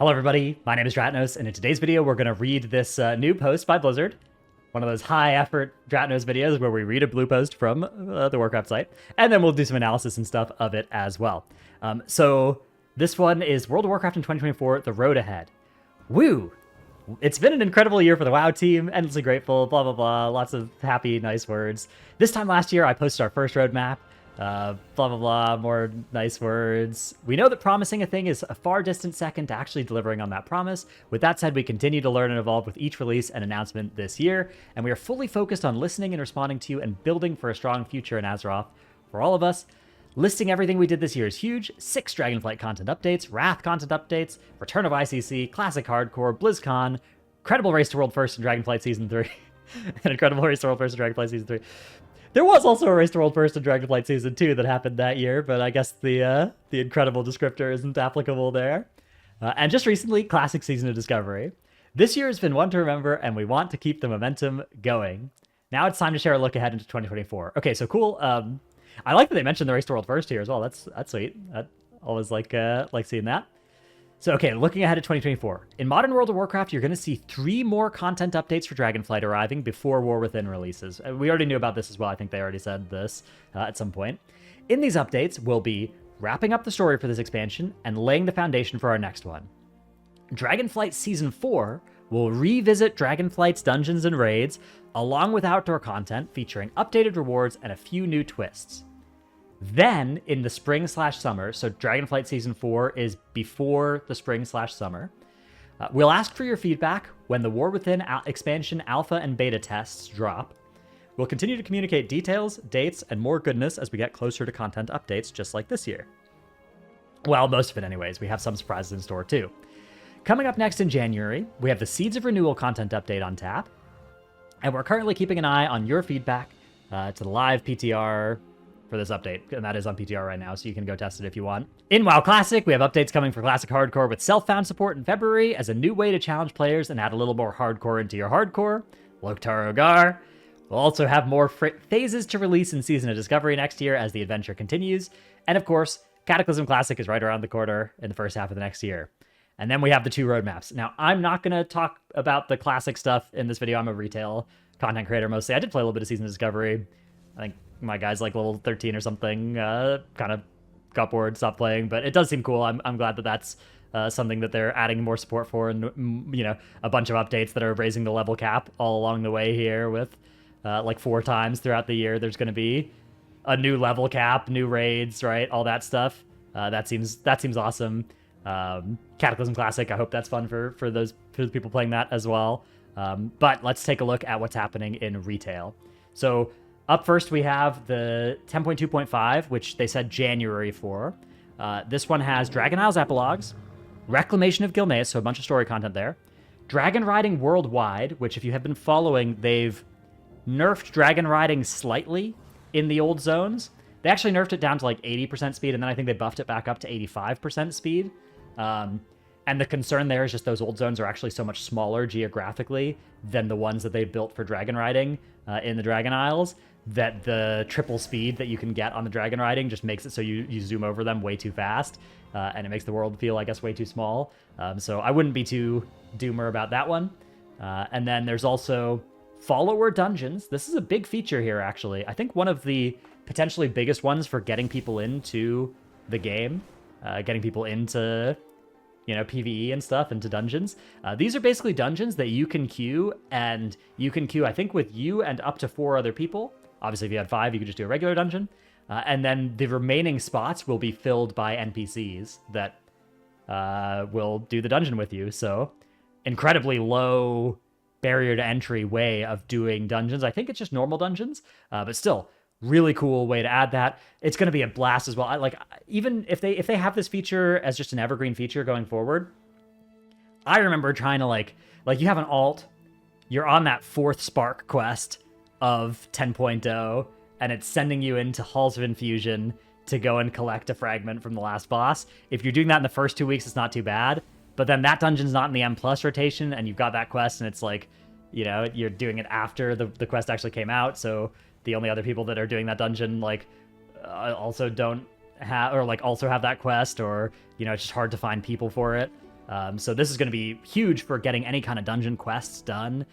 Hello everybody, my name is Dratnos, and in today's video we're going to read this new post by Blizzard. One of those high-effort Dratnos videos where we read a blue post from the Warcraft site, and then we'll do some analysis and stuff of it as well. So this one is World of Warcraft in 2024, The Road Ahead. Woo! It's been an incredible year for the WoW team, endlessly grateful, blah blah blah, lots of happy, nice words. This time last year I posted our first roadmap. Blah, blah, blah, more nice words. We know that promising a thing is a far distant second to actually delivering on that promise. With that said, we continue to learn and evolve with each release and announcement this year, and we are fully focused on listening and responding to you and building for a strong future in Azeroth for all of us. Listing everything we did this year is huge. 6 Dragonflight content updates, Wrath content updates, Return of ICC, Classic Hardcore, BlizzCon, Incredible Race to World First in Dragonflight Season 3, and Incredible Race to World First in Dragonflight Season 3. There was also a Race to World First in Dragonflight Season 2 that happened that year, but I guess the incredible descriptor isn't applicable there. And just recently, Classic Season of Discovery. This year has been one to remember, and we want to keep the momentum going. Now it's time to share a look ahead into 2024. Okay, so cool. I like that they mentioned the Race to World First here as well. That's sweet. I always like seeing that. So, okay, looking ahead at 2024. In Modern World of Warcraft, you're going to see 3 more content updates for Dragonflight arriving before War Within releases. We already knew about this as well. I think they already said this at some point. In these updates, we'll be wrapping up the story for this expansion and laying the foundation for our next one. Dragonflight Season 4 will revisit Dragonflight's dungeons and raids, along with outdoor content featuring updated rewards and a few new twists. Then, in the spring/summer, so Dragonflight Season 4 is before the spring/summer, we'll ask for your feedback when the War Within expansion alpha and beta tests drop. We'll continue to communicate details, dates, and more goodness as we get closer to content updates, just like this year. Well, most of it anyways. We have some surprises in store too. Coming up next in January, we have the Seeds of Renewal content update on tap, and we're currently keeping an eye on your feedback to the live PTR for this update, and that is on PTR right now, so you can go test it if you want. In WoW Classic, we have updates coming for Classic Hardcore with self-found support in February as a new way to challenge players and add a little more hardcore into your hardcore. Loktar Ogar. We'll also have more phases to release in Season of Discovery next year as the adventure continues. And of course, Cataclysm Classic is right around the corner in the first half of the next year. And then we have the 2 roadmaps. Now, I'm not going to talk about the Classic stuff in this video. I'm a retail content creator mostly. I did play a little bit of Season of Discovery. I think my guy's like level 13 or something, kind of got bored, stopped playing, but it does seem cool. I'm glad that that's something that they're adding more support for, and you know, a bunch of updates that are raising the level cap all along the way here with like 4 times throughout the year. There's going to be a new level cap, new raids, right? All that stuff. That seems awesome. Cataclysm Classic, I hope that's fun for the people playing that as well. But let's take a look at what's happening in retail. So up first, we have the 10.2.5, which they said January for. This one has Dragon Isles epilogues, Reclamation of Gilneas, so a bunch of story content there. Dragon Riding Worldwide, which if you have been following, they've nerfed Dragon Riding slightly in the old zones. They actually nerfed it down to like 80% speed, and then I think they buffed it back up to 85% speed. And the concern there is just those old zones are actually so much smaller geographically than the ones that they built for Dragon Riding in the Dragon Isles, that the triple speed that you can get on the Dragon Riding just makes it so you zoom over them way too fast, and it makes the world feel, I guess, way too small. So I wouldn't be too doomer about that one. And then there's also follower dungeons. This is a big feature here, actually. I think one of the potentially biggest ones for getting people into the game, getting people into, you know, PvE and stuff, into dungeons. These are basically dungeons that you can queue, and you can queue, I think, with you and up to 4 other people. Obviously, if you had 5, you could just do a regular dungeon. And then the remaining spots will be filled by NPCs that will do the dungeon with you. So, incredibly low barrier to entry way of doing dungeons. I think it's just normal dungeons, but still, really cool way to add that. It's going to be a blast as well. Even if they have this feature as just an evergreen feature going forward, I remember trying to like you have an alt, you're on that 4th Spark quest of 10.0, and it's sending you into Halls of Infusion to go and collect a fragment from the last boss. If you're doing that in the first 2 weeks, it's not too bad, but then that dungeon's not in the M+ rotation, and you've got that quest, and it's like, you know, you're doing it after the quest actually came out, so the only other people that are doing that dungeon, like, also don't have, or like also have that quest, or, you know, it's just hard to find people for it. So this is going to be huge for getting any kind of dungeon quests done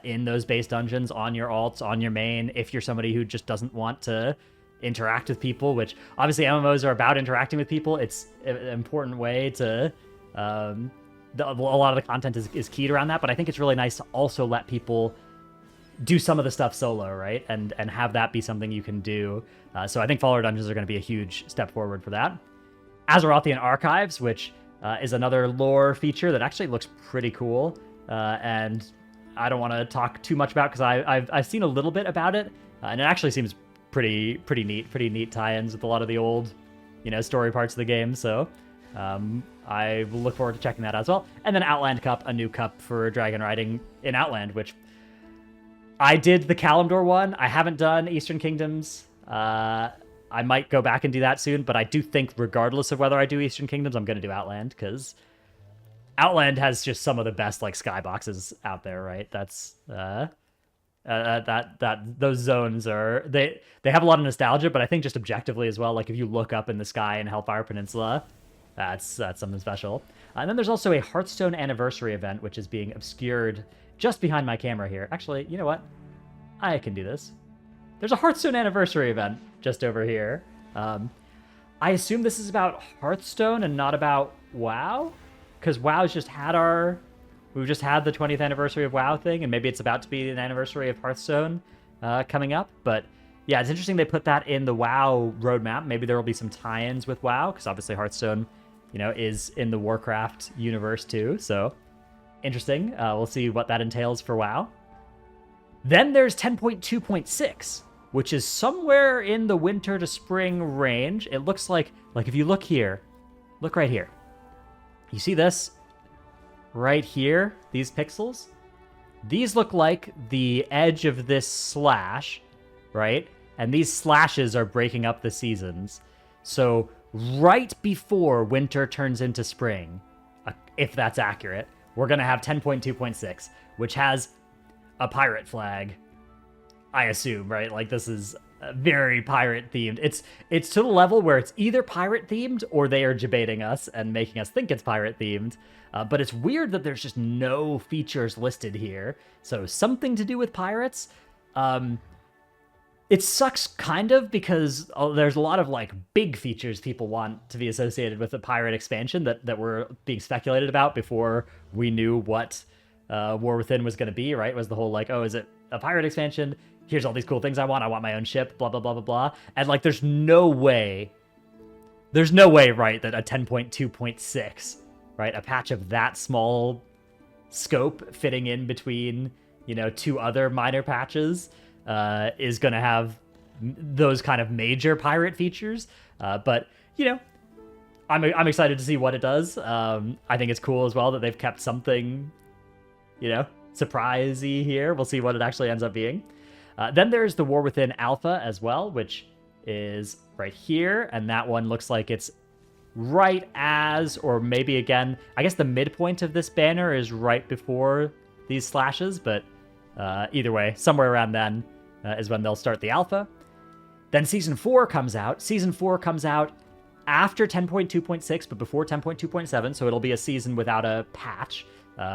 in those base dungeons, on your alts, on your main, if you're somebody who just doesn't want to interact with people, which obviously MMOs are about interacting with people. It's an important way to... a lot of the content is keyed around that, but I think it's really nice to also let people do some of the stuff solo, right? And have that be something you can do. So I think follower dungeons are going to be a huge step forward for that. Azerothian Archives, which is another lore feature that actually looks pretty cool, and I don't want to talk too much about because I've seen a little bit about it, and it actually seems pretty neat tie-ins with a lot of the old, story parts of the game. So I will look forward to checking that out as well. And then Outland Cup, a new cup for dragon riding in Outland, which I did the Kalimdor one. I haven't done Eastern Kingdoms. I might go back and do that soon, but I do think regardless of whether I do Eastern Kingdoms, I'm going to do Outland, because Outland has just some of the best skyboxes out there, right? That's those zones are they have a lot of nostalgia, but I think just objectively as well, if you look up in the sky in Hellfire Peninsula, that's something special. And then there's also a Hearthstone anniversary event, which is being obscured just behind my camera here. Actually, you know what? I can do this. There's a Hearthstone anniversary event just over here. I assume this is about Hearthstone and not about WoW, because WoW's just had we've just had the 20th anniversary of WoW thing, and maybe it's about to be an anniversary of Hearthstone coming up. But yeah, it's interesting they put that in the WoW roadmap. Maybe there will be some tie-ins with WoW, because obviously Hearthstone, is in the Warcraft universe too. So interesting. We'll see what that entails for WoW. Then there's 10.2.6, which is somewhere in the winter to spring range. It looks like if you look here, look right here. You see this right here, these pixels? These look like the edge of this slash, right? And these slashes are breaking up the seasons. So right before winter turns into spring, if that's accurate, we're going to have 10.2.6, which has a pirate flag, I assume, right? This is very pirate themed. It's to the level where it's either pirate themed or they are debating us and making us think it's pirate themed. But it's weird that there's just no features listed here. So something to do with pirates. It sucks kind of because there's a lot of big features people want to be associated with the pirate expansion that were being speculated about before we knew what War Within was going to be, right? It was the whole oh, is it a pirate expansion? Here's all these cool things I want my own ship, blah, blah, blah, blah, blah. And there's no way, right, that a 10.2.6, right, a patch of that small scope fitting in between, two other minor patches is going to have those kind of major pirate features. But, I'm excited to see what it does. I think it's cool as well that they've kept something, surprisey here. We'll see what it actually ends up being. Then there's the War Within Alpha as well, which is right here, and that one looks like it's right as, or maybe again, I guess the midpoint of this banner is right before these slashes, but either way, somewhere around then is when they'll start the alpha. Then Season 4 comes out. Season 4 comes out after 10.2.6, but before 10.2.7, so it'll be a season without a patch,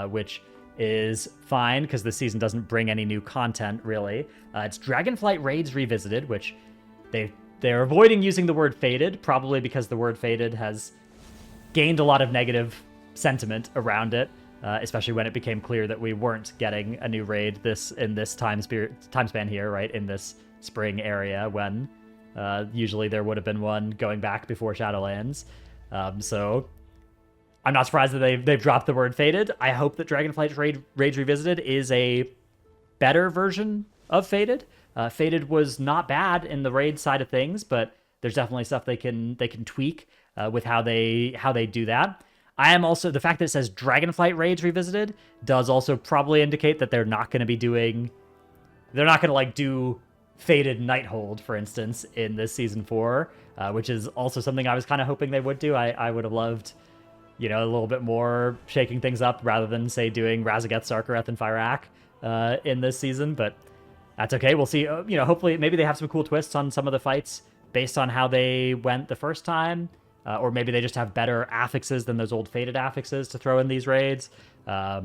which is fine because the season doesn't bring any new content, really. It's Dragonflight Raids Revisited, which they're avoiding using the word faded, probably because the word faded has gained a lot of negative sentiment around it, especially when it became clear that we weren't getting a new raid in this time span here, right, in this spring area, when usually there would have been one going back before Shadowlands. So I'm not surprised that they've dropped the word faded. I hope that Dragonflight Raids Revisited is a better version of faded. Faded was not bad in the raid side of things, but there's definitely stuff they can tweak with how they do that. I am also, the fact that it says Dragonflight Raids Revisited does also probably indicate that they're not going to do Faded Nighthold, for instance, in this Season 4, which is also something I was kind of hoping they would do. I would have loved, a little bit more shaking things up rather than, say, doing Razageth, Sarkareth, and Fyrakk in this season, but that's okay. We'll see. Hopefully, maybe they have some cool twists on some of the fights based on how they went the first time. or maybe they just have better affixes than those old Fated affixes to throw in these raids. I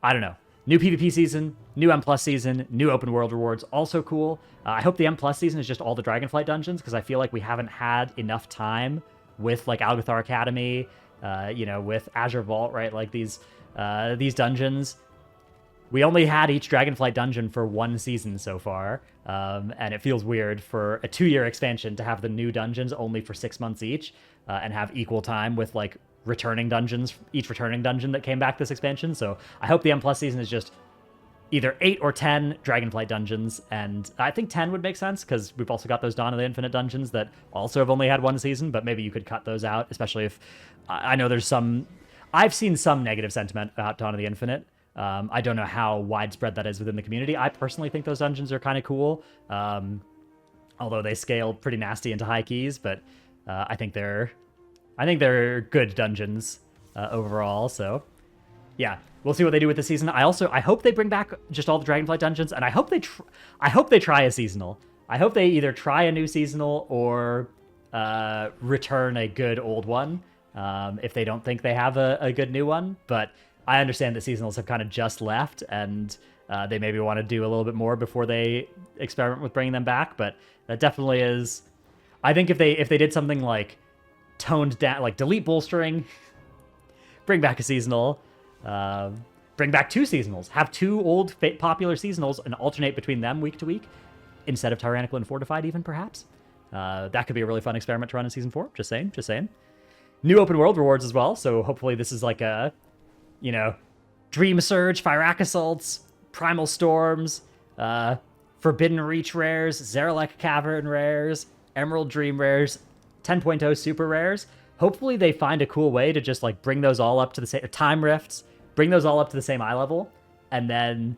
don't know. New PvP season, new M Plus season, new open world rewards, also cool. I hope the M Plus season is just all the Dragonflight dungeons, because I feel like we haven't had enough time with like Algathar Academy, with Azure Vault, right? Like these dungeons. We only had each Dragonflight dungeon for one season so far, and it feels weird for a 2-year expansion to have the new dungeons only for 6 months each, and have equal time with like returning dungeons, each returning dungeon that came back this expansion. So I hope the M Plus season is just either 8 or 10 Dragonflight dungeons, and I think 10 would make sense, because we've also got those Dawn of the Infinite dungeons that also have only had one season, but maybe you could cut those out, especially if... I know there's some... I've seen some negative sentiment about Dawn of the Infinite. I don't know how widespread that is within the community. I personally think those dungeons are kind of cool, although they scale pretty nasty into high keys, but I think they're good dungeons overall, so... Yeah, we'll see what they do with the season. I hope they bring back just all the Dragonflight dungeons, and I hope they try a seasonal. I hope they either try a new seasonal or return a good old one, if they don't think they have a good new one. But I understand that seasonals have kind of just left, and they maybe want to do a little bit more before they experiment with bringing them back. But that definitely is... I think if they did something like toned down, like delete bolstering, bring back a seasonal... bring back 2 seasonals. Have 2 old popular seasonals and alternate between them week to week instead of Tyrannical and Fortified, even, perhaps. That could be a really fun experiment to run in Season 4. Just saying. New open world rewards as well, so hopefully this is like a, Dream Surge, Fyrak Assaults, Primal Storms, Forbidden Reach rares, Zarelek Cavern rares, Emerald Dream rares, 10.0 super rares. Hopefully they find a cool way to just like bring those all up to the same... Time Rifts, bring those all up to the same eye level, and then,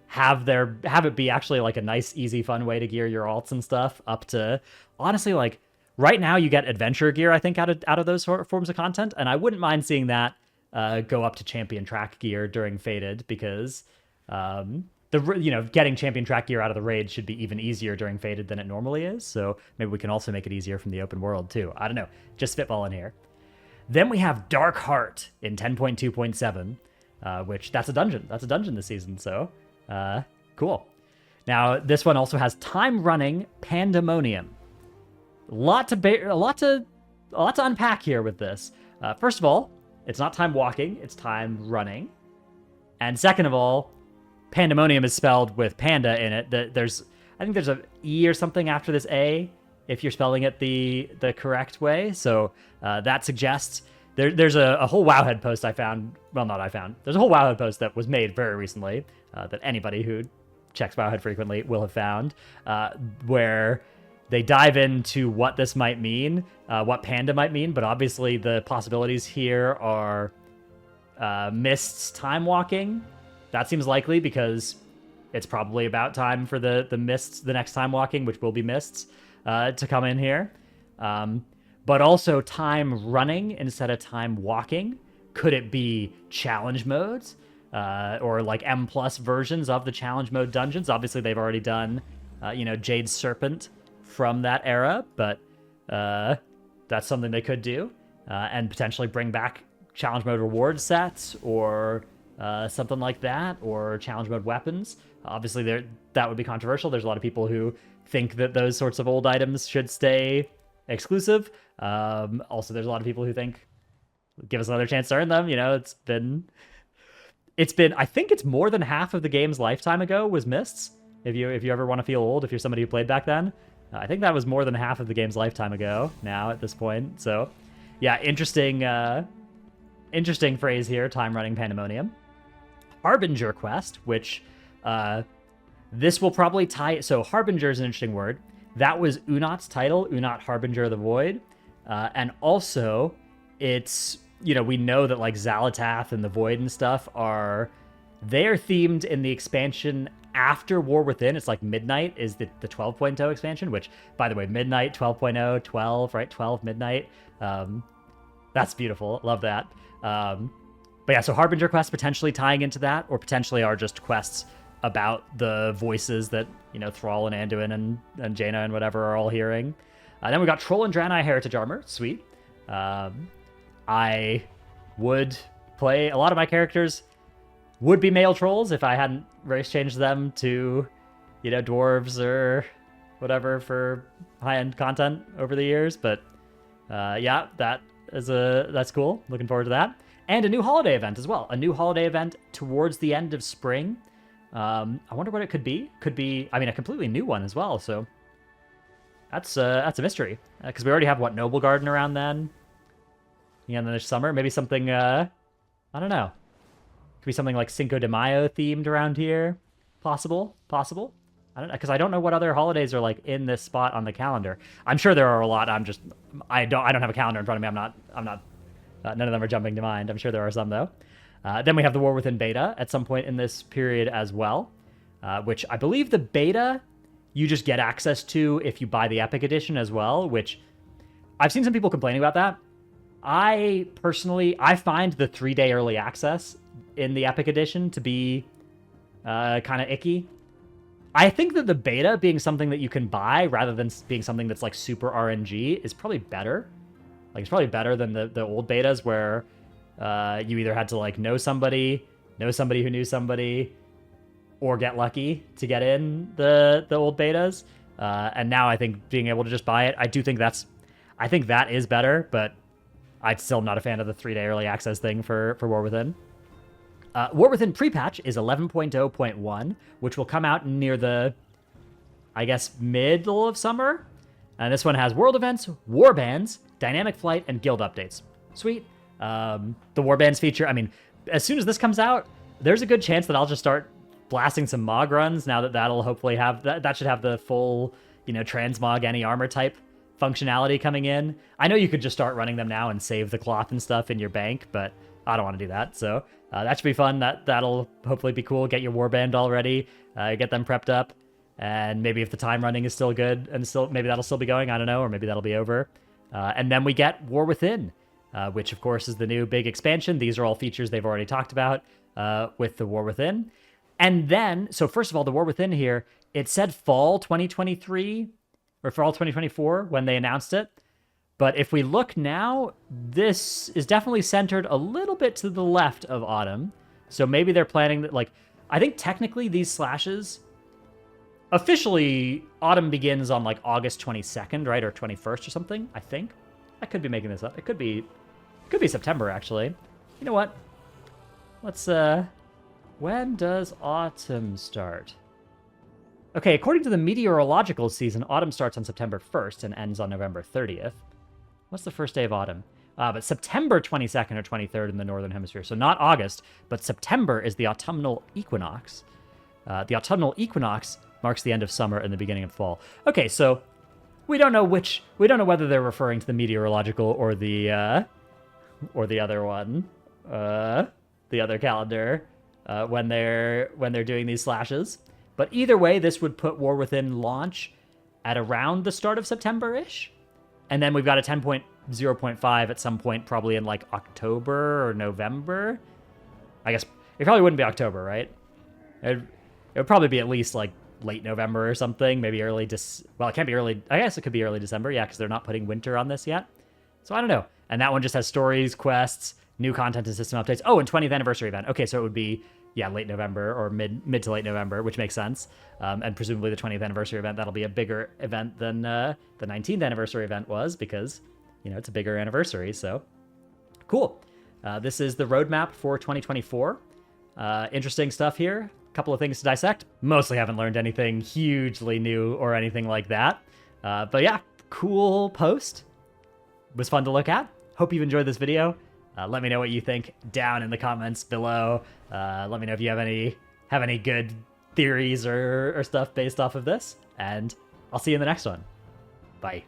have it be actually like a nice, easy, fun way to gear your alts and stuff up to... Honestly, like, right now you get adventure gear, I think, out of those forms of content, and I wouldn't mind seeing that go up to champion track gear during Fated, because getting champion track gear out of the raid should be even easier during Fated than it normally is. So maybe we can also make it easier from the open world too. I don't know, just spitballing here. Then we have Dark Heart in 10.2.7, which that's a dungeon. That's a dungeon this season. So cool. Now this one also has Timerunning Pandemonium. A lot to unpack here with this. First of all, it's not time walking, it's time running. And second of all, Pandemonium is spelled with panda in it. I think there's a E or something after this A if you're spelling it the correct way. So that suggests there's a whole Wowhead post I found. Well, not I found. There's a whole Wowhead post that was made very recently that anybody who checks Wowhead frequently will have found, where they dive into what this might mean, what panda might mean. But obviously the possibilities here are Mist's time walking. That seems likely because it's probably about time for the Mists, the next time walking, which will be Mists, to come in here. But also time running instead of time walking. Could it be challenge modes? Or like M plus versions of the challenge mode dungeons? Obviously they've already done, Jade Serpent from that era, but that's something they could do. And potentially bring back challenge mode reward sets, or something like that, or challenge mode weapons. Obviously, that would be controversial. There's a lot of people who think that those sorts of old items should stay exclusive. Also, there's a lot of people who think, give us another chance to earn them. It's been. I think it's more than half of the game's lifetime ago was Mists. If you ever want to feel old, if you're somebody who played back then, I think that was more than half of the game's lifetime ago now at this point. So, yeah, interesting phrase here. Time running Pandemonium. Harbinger quest, which this will probably tie... So Harbinger is an interesting word. That was Unot's title, Unot Harbinger of the Void. And also, it's, we know that like Xalatath and the Void and stuff they're themed in the expansion after War Within. It's like Midnight is the 12.0 expansion, which, by the way, Midnight, 12.0, 12, right? 12, Midnight. That's beautiful. Love that. But yeah, so Harbinger quests potentially tying into that, or potentially are just quests about the voices that, Thrall and Anduin and Jaina and whatever are all hearing. Then we got Troll and Draenei Heritage Armor. Sweet. I would play, a lot of my characters would be male trolls if I hadn't race changed them to, you know, dwarves or whatever for high-end content over the years. But yeah, that's cool. Looking forward to that. And a new holiday event as well. A new holiday event towards the end of spring. I wonder what it could be. Could be, I mean, a completely new one as well. So that's a mystery. Because we already have, what, Noble Garden around then? Yeah, and then there's summer. Maybe something, I don't know. Could be something like Cinco de Mayo themed around here. Possible. I don't know, because I don't know what other holidays are like in this spot on the calendar. I'm sure there are a lot. I don't have a calendar in front of me. I'm not. None of them are jumping to mind. I'm sure there are some though. Then we have the War Within beta at some point in this period as well, which I believe the beta you just get access to if you buy the Epic Edition as well. Which I've seen some people complaining about that. I find the 3-day early access in the Epic Edition to be kind of icky. I think that the beta being something that you can buy rather than being something that's like super RNG is probably better. Like, it's probably better than the old betas where you either had to like know somebody who knew somebody, or get lucky to get in the old betas. And now I think being able to just buy it, I think that is better, but I'm still not a fan of the 3-day early access thing for War Within. War Within pre-patch is 11.0.1, which will come out near the, I guess, middle of summer. And this one has world events, war bands, dynamic flight, and guild updates. Sweet. The war bands feature, I mean, as soon as this comes out, there's a good chance that I'll just start blasting some Mog runs now that that'll hopefully have, that should have the full, you know, transmog any armor type functionality coming in. I know you could just start running them now and save the cloth and stuff in your bank, but I don't want to do that. So that should be fun. That'll hopefully be cool. Get your warband all ready, get them prepped up, and maybe if the time running is still good and still, maybe that'll still be going. I don't know, or maybe that'll be over. And then we get War Within, which of course is the new big expansion. These are all features they've already talked about with the War Within. And then, so first of all, the War Within here, it said fall 2023 or fall 2024 when they announced it. But if we look now, this is definitely centered a little bit to the left of autumn. So maybe they're planning that, like, I think technically these slashes, officially autumn begins on like August 22nd, right? Or 21st or something, I think. I could be making this up. It could be September, actually. You know what? Let's, when does autumn start? Okay, according to the meteorological season, autumn starts on September 1st and ends on November 30th. What's the first day of autumn? But September 22nd or 23rd in the Northern Hemisphere. So not August, but September is the autumnal equinox. The autumnal equinox marks the end of summer and the beginning of fall. Okay, so we don't know whether they're referring to the meteorological or the other one, the other calendar, when they're doing these slashes. But either way, this would put War Within launch at around the start of September-ish. And then we've got a 10.0.5 at some point, probably in like October or November. I guess it probably wouldn't be October, right? It would probably be at least like late November or something, maybe early well, it can't be early. I guess it could be early December, yeah, because they're not putting winter on this yet. So I don't know. And that one just has stories, quests, new content and system updates. Oh, and 20th anniversary event. Okay, so it would be, yeah, late November or mid to late November, which makes sense. And presumably the 20th anniversary event, that'll be a bigger event than the 19th anniversary event was, because, you know, it's a bigger anniversary. So cool. This is the roadmap for 2024. Interesting stuff here. A couple of things to dissect. Mostly haven't learned anything hugely new or anything like that. But yeah, cool post. Was fun to look at. Hope you've enjoyed this video. Let me know what you think down in the comments below. Let me know if you have any good theories or stuff based off of this. And I'll see you in the next one. Bye.